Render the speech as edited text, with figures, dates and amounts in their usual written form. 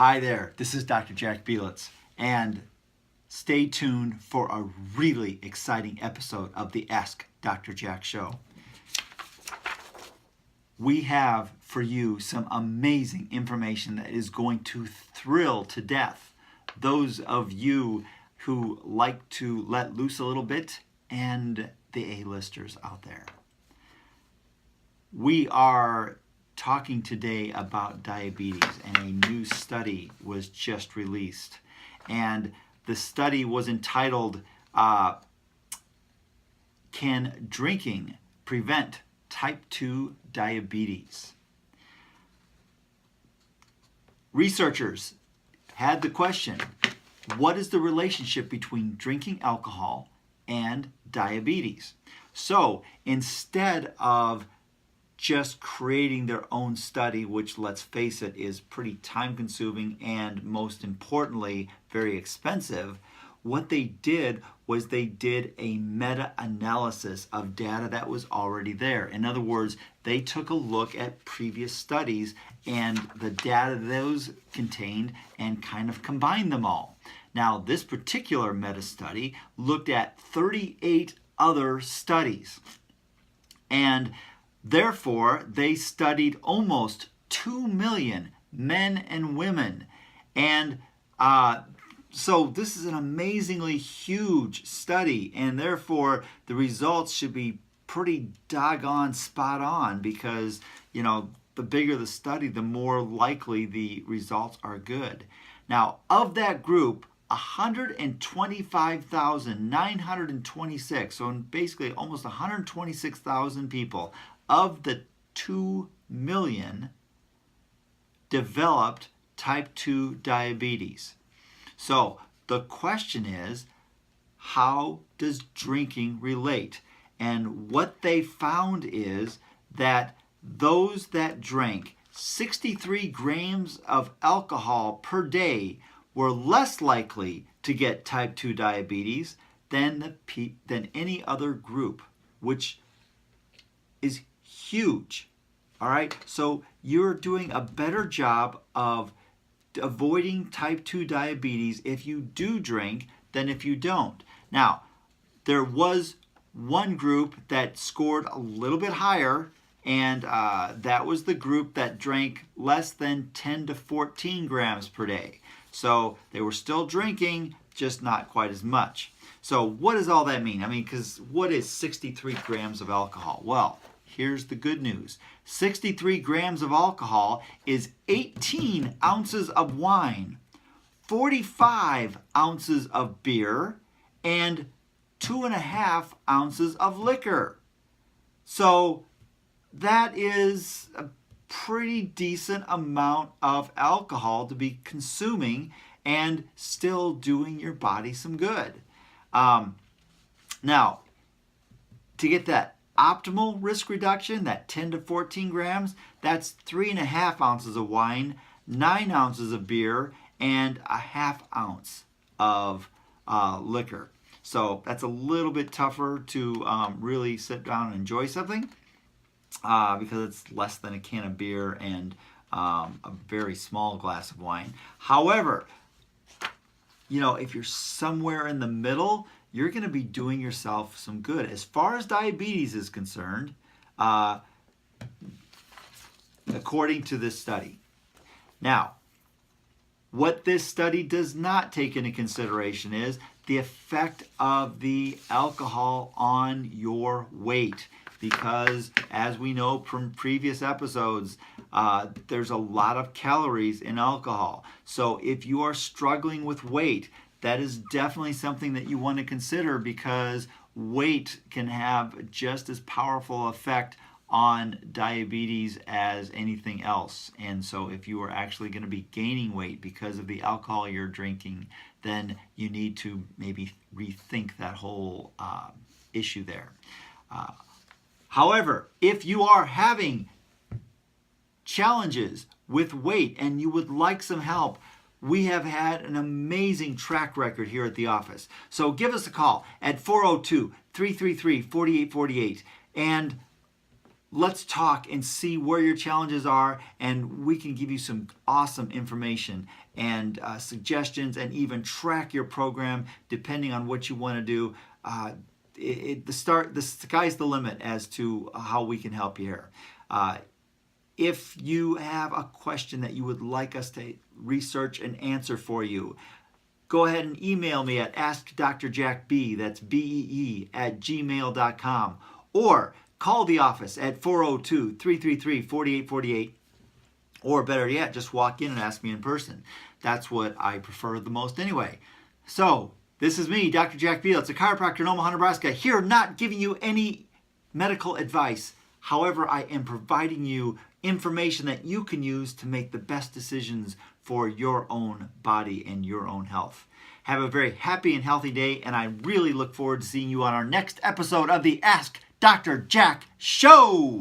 Hi there, this is Dr. Belitz, and stay tuned for a really exciting episode of the Ask Dr. Jack show. We have for you some amazing information that is going to thrill to death those of you who like to let loose a little bit and the A-listers out there. We are talking today about diabetes, and a new study was just released. And the study was entitled, Can Drinking Prevent Type 2 Diabetes? Researchers had the question, what is the relationship between drinking alcohol and diabetes? So instead of just creating their own study, which, let's face it, is pretty time-consuming and, most importantly, very expensive, what they did was they did a meta-analysis of data that was already there. In other words, they took a look at previous studies and the data those contained and kind of combined them all. Now, this particular meta-study looked at 38 other studies, and therefore, they studied almost 2 million men and women. And so this is an amazingly huge study, and therefore the results should be pretty doggone spot on because, you know, the bigger the study, the more likely the results are good. Now, of that group, 125,926, so basically almost 126,000 people of the 2 million developed type 2 diabetes. So the question is, how does drinking relate? And what they found is that those that drank 63 grams of alcohol per day were less likely to get type 2 diabetes than any other group, which is huge. All right, so you're doing a better job of avoiding type 2 diabetes if you do drink than if you don't. Now, there was one group that scored a little bit higher, and that was the group that drank less than 10 to 14 grams per day. So they were still drinking, just not quite as much. So what does all that mean? I mean, because what is 63 grams of alcohol? Well, here's the good news. 63 grams of alcohol is 18 ounces of wine, 45 ounces of beer, and 2.5 ounces of liquor. So that is a pretty decent amount of alcohol to be consuming and still doing your body some good. Now, to get that optimal risk reduction, that 10 to 14 grams, that's 3.5 ounces of wine, 9 ounces of beer, and a half ounce of liquor. So that's a little bit tougher to really sit down and enjoy something because it's less than a can of beer and a very small glass of wine. However, you know, if you're somewhere in the middle, you're going to be doing yourself some good. As far as diabetes is concerned, according to this study. Now, what this study does not take into consideration is the effect of the alcohol on your weight. Because as we know from previous episodes, there's a lot of calories in alcohol. So if you are struggling with weight, that is definitely something that you want to consider because weight can have just as powerful effect on diabetes as anything else. And so if you are actually going to be gaining weight because of the alcohol you're drinking, then you need to maybe rethink that whole issue there. However, if you are having challenges with weight and you would like some help, we have had an amazing track record here at the office. So give us a call at 402-333-4848 and let's talk and see where your challenges are, and we can give you some awesome information and suggestions, and even track your program depending on what you want to do. The sky's the limit as to how we can help you here. If you have a question that you would like us to research and answer for you, go ahead and email me at AskDrJackB, that's BEE, @gmail.com, or call the office at 402-333-4848, or better yet, just walk in and ask me in person. That's what I prefer the most anyway. So, this is me, Dr. Jack Belitz, a chiropractor in Omaha, Nebraska, here not giving you any medical advice. However, I am providing you information that you can use to make the best decisions for your own body and your own health. Have a very happy and healthy day, and I really look forward to seeing you on our next episode of the Ask Dr. Jack Show!